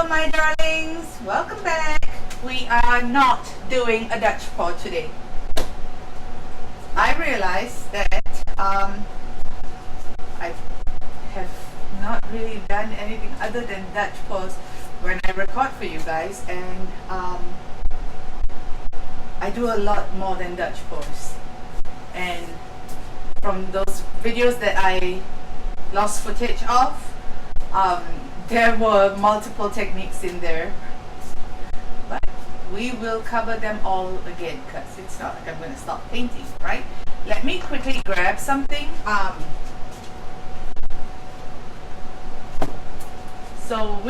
Hello my darlings, welcome back. We are not doing a Dutch pour today. I realized that I have not really done anything other than Dutch pours when I record for you guys, and I do a lot more than Dutch pours. And from those videos that I lost footage of, there were multiple techniques in there, but we will cover them all again because it's not like I'm going to stop painting, right? Let me quickly grab something. So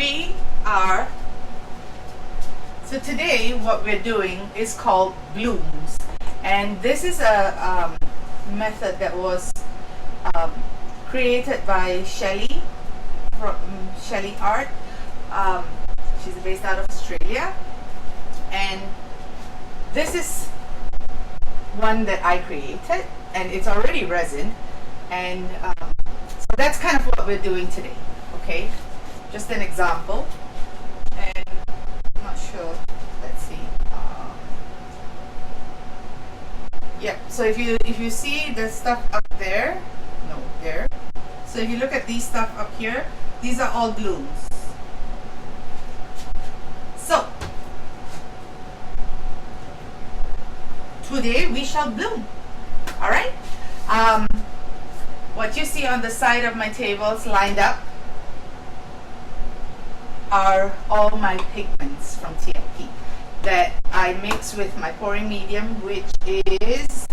today what we're doing is called blooms, and this is a method that was created by Shelly from Shelly Art. She's based out of Australia, and this is one that I created, and it's already resin, and so that's kind of what we're doing today. Okay, just an example, and I'm not sure. Let's see. Yeah. So if you see the stuff up there, no, there. So if you look at these stuff up here, these are all blooms. So today we shall bloom. All right. What you see on the side of my tables lined up are all my pigments from TMP that I mix with my pouring medium, which is,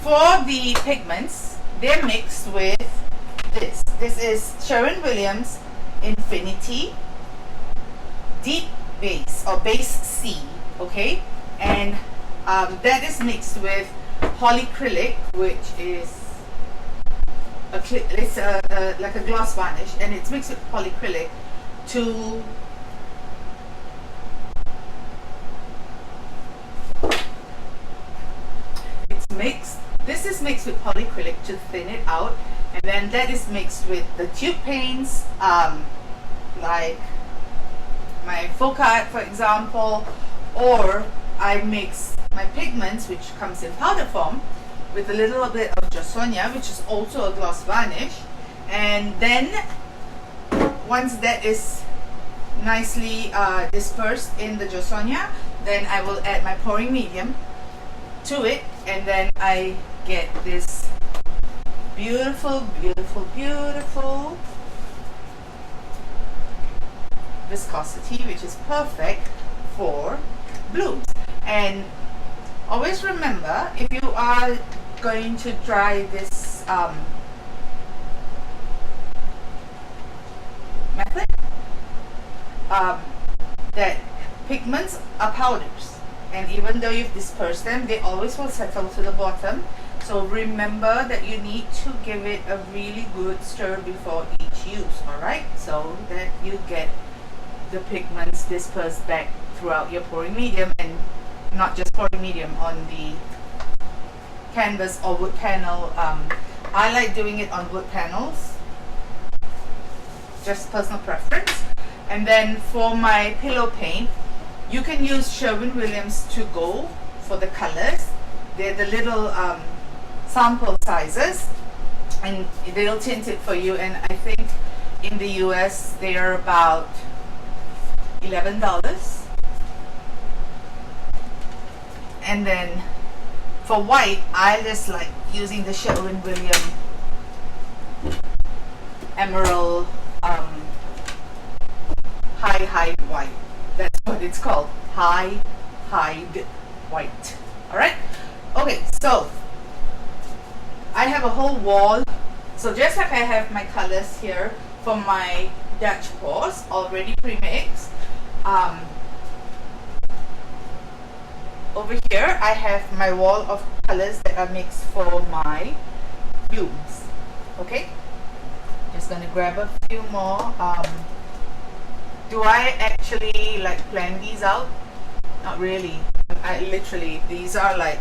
for the pigments, they're mixed with this. This is Sherwin-Williams Infinity Deep Base, or Base C, okay? And that is mixed with polycrylic, which is like a gloss varnish, and it's mixed with polycrylic to this is mixed with polycrylic to thin it out, and then that is mixed with the tube paints, like my Focart, for example, or I mix my pigments, which comes in powder form, with a little bit of Jawsonia, which is also a gloss varnish, and then once that is nicely dispersed in the Jawsonia, then I will add my pouring medium to it, and then I get this beautiful, beautiful, beautiful viscosity, which is perfect for blooms. And always remember, if you are going to try this method, that pigments are powders, and even though you've dispersed them, they always will settle to the bottom. So remember that you need to give it a really good stir before each use, alright? So that you get the pigments dispersed back throughout your pouring medium, and not just pouring medium on the canvas or wood panel. I like doing it on wood panels, just personal preference. And then for my pillow paint, you can use Sherwin-Williams to go for the colors. They're the little sample sizes, and they'll tint it for you, and I think in the US they are about $11. And then for white, I just like using the Sherwin-Williams Emerald High White. That's what it's called, High White. Alright? Okay, so I have a whole wall. So just like I have my colors here for my Dutch pours already pre-mixed, over here I have my wall of colors that are mixed for my blooms. Okay, just gonna grab a few more. Do I actually like plan these out? Not really. I literally, these are like,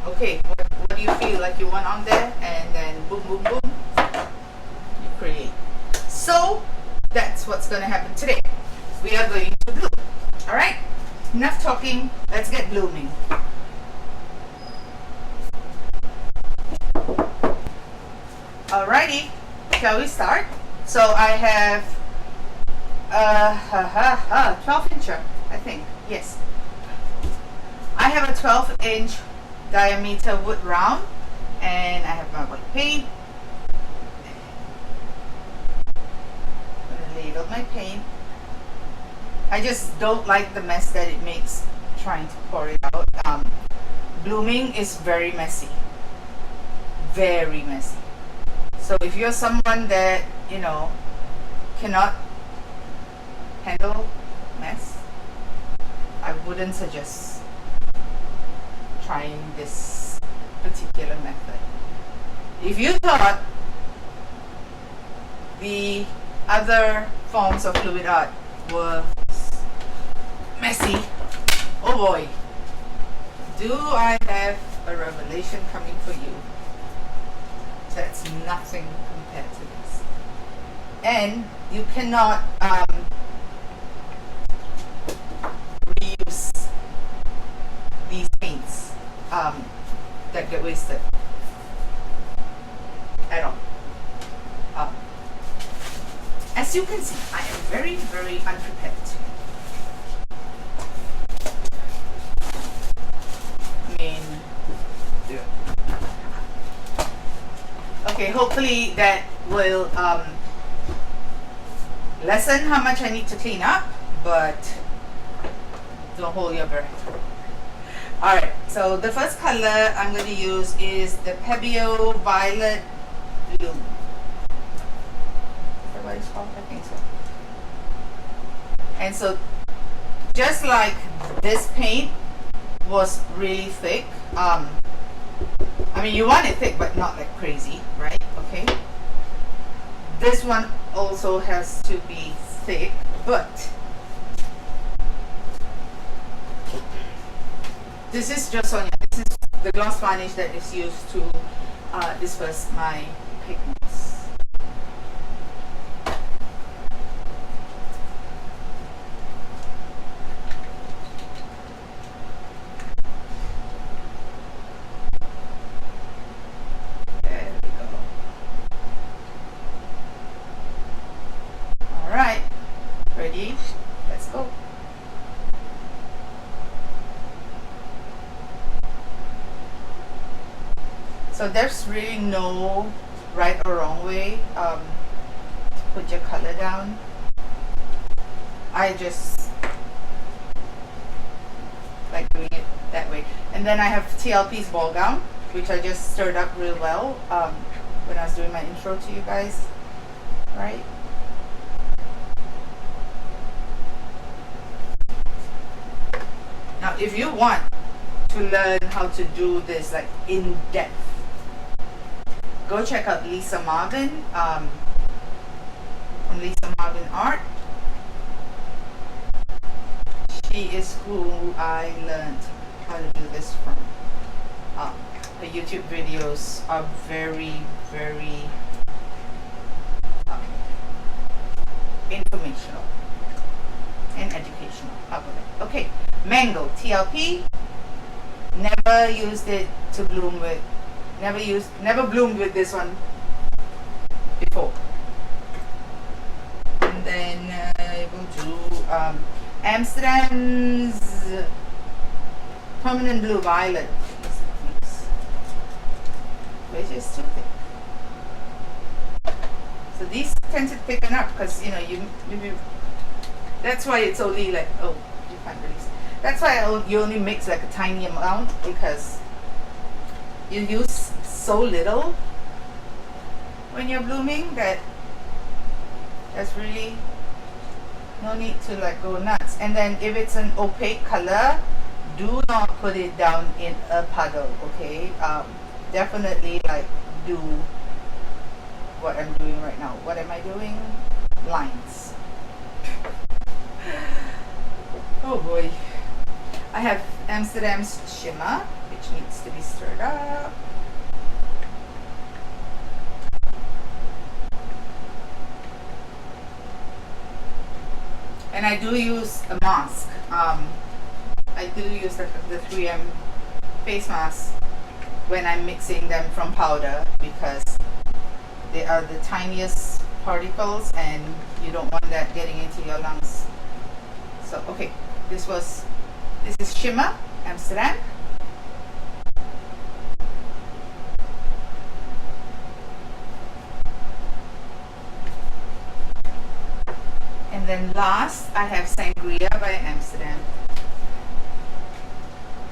okay, what do you feel like you want on there, and then boom boom boom, you create. So that's that's what's going to happen today. We are going to bloom. Alright, enough talking, let's get blooming. Alrighty, shall we start? So I have 12 incher, I think, yes. I have a 12-inch diameter wood round, and I have my white paint. I'm going to ladle my paint. I just don't like the mess that it makes trying to pour it out. Blooming is very messy. Very messy. So if you're someone that, you know, cannot handle mess, I wouldn't suggest trying this particular method. If you thought the other forms of fluid art were messy, oh boy, do I have a revelation coming for you. That's nothing compared to this. And you cannot reuse these paints that get wasted at all. As you can see, I am very, very unprepared. I mean, okay, hopefully that will lessen how much I need to clean up, but don't hold your breath. Alright, so the first color I'm going to use is the Pebeo Violet Blue. Is that what it's called? I think so. And so, just like this paint was really thick, I mean, you want it thick, but not like crazy, right? Okay. This one also has to be thick, but this is just Sonia. This is the gloss varnish that is used to disperse my pigments. There we go. Alright, ready? Let's go. So there's really no right or wrong way to put your color down. I just like doing it that way. And then I have TLP's ball gown, which I just stirred up real well when I was doing my intro to you guys, right? Now, if you want to learn how to do this like in depth, go check out Lisa Marvin from Lisa Marvin Art. She is who I learned how to do this from. Her YouTube videos are very, very informational and educational. Okay, Mango TLP. Never used it to bloom with. Never bloomed with this one before. And then I will do Amsterdam's Permanent Blue Violet, which is too thick. So these tend to thicken up because you know you that's why it's only like, oh, you can't release. That's why you only mix like a tiny amount, because you use so little when you're blooming that there's really no need to like go nuts. And then if it's an opaque color, do not put it down in a puddle, okay? Definitely like do what I'm doing right now. What am I doing? Lines. Oh boy. I have Amsterdam's Shimmer, which needs to be stirred up. And I do use a mask. I do use the 3M face mask when I'm mixing them from powder, because they are the tiniest particles and you don't want that getting into your lungs. So okay, this is Shimmer Amsterdam. And then last I have Sangria by Amsterdam.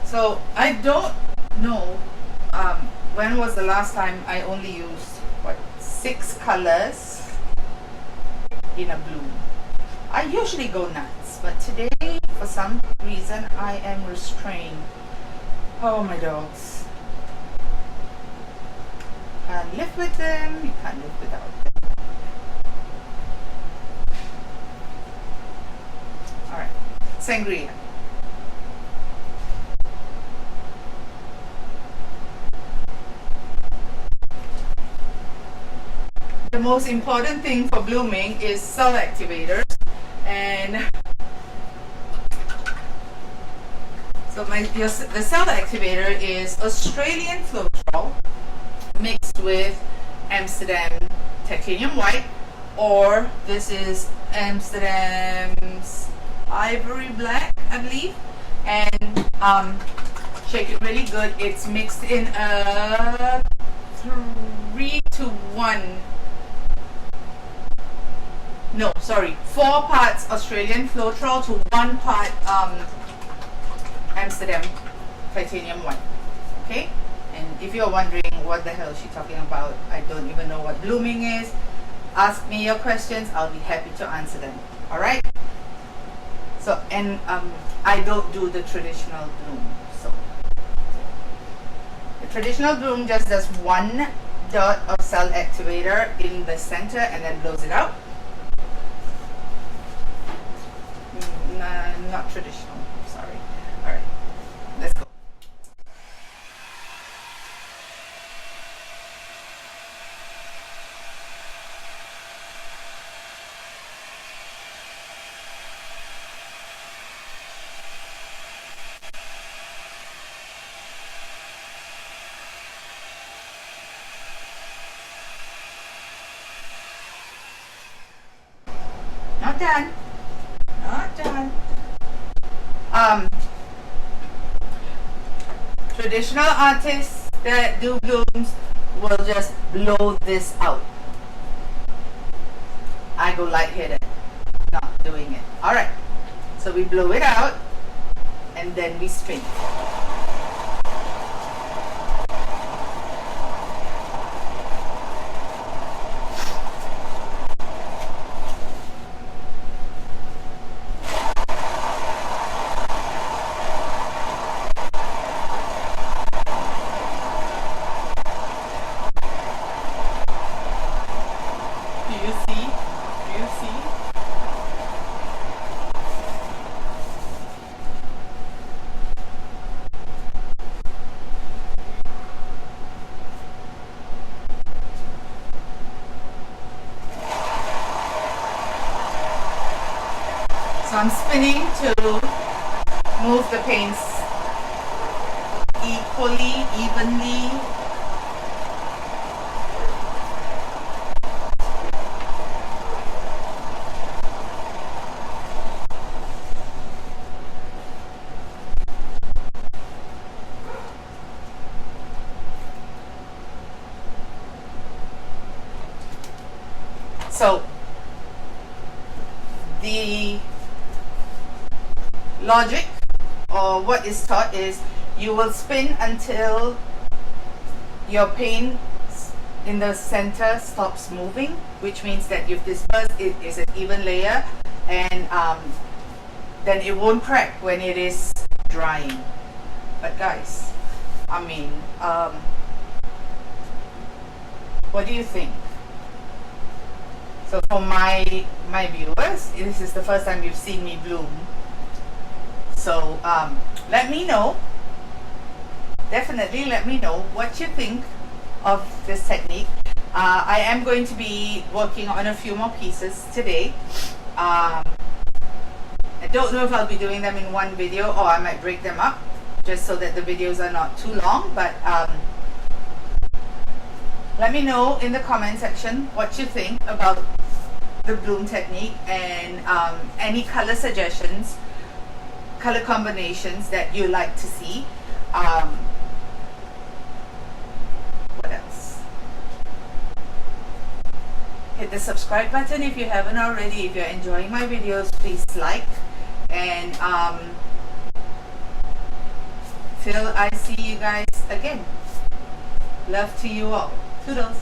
So I don't know when was the last time I only used 6 colors in a bloom. I usually go nuts, but today for some reason I am restrained. Oh, my dogs. Can't live with them, you can't live without them. Alright, Sangria. The most important thing for blooming is cell activators, and so the cell activator is Australian Floetrol mixed with Amsterdam Titanium White, or this is Amsterdam's Ivory Black, I believe, and shake it really good. It's mixed in a 3-to-1. No, sorry, 4 parts Australian Floetrol to 1 part Amsterdam Titanium White. Okay? And if you're wondering what the hell is she talking about, I don't even know what blooming is, ask me your questions, I'll be happy to answer them. Alright? So, and I don't do the traditional bloom. So, the traditional bloom just does 1 dot of cell activator in the center and then blows it out. Not traditional, sorry. Alright, let's go. Not done. Not done. Traditional artists that do blooms will just blow this out. I go lightheaded, not doing it. Alright, so we blow it out and then we spin. So I'm spinning to move the paints equally, evenly. So the logic or what is taught is you will spin until your paint in the center stops moving, which means that you've dispersed it is an even layer, and then it won't crack when it is drying. But guys, I mean, what do you think? So for my viewers, this is the first time you've seen me bloom. So let me know, definitely let me know what you think of this technique. I am going to be working on a few more pieces today. don't know if I'll be doing them in one video, or I might break them up just so that the videos are not too long. But let me know in the comment section what you think about the bloom technique, and any color suggestions, color combinations that you like to see. What else? Hit the subscribe button if you haven't already. If you're enjoying my videos, please like, and till I see you guys again. Love to you all. Toodles.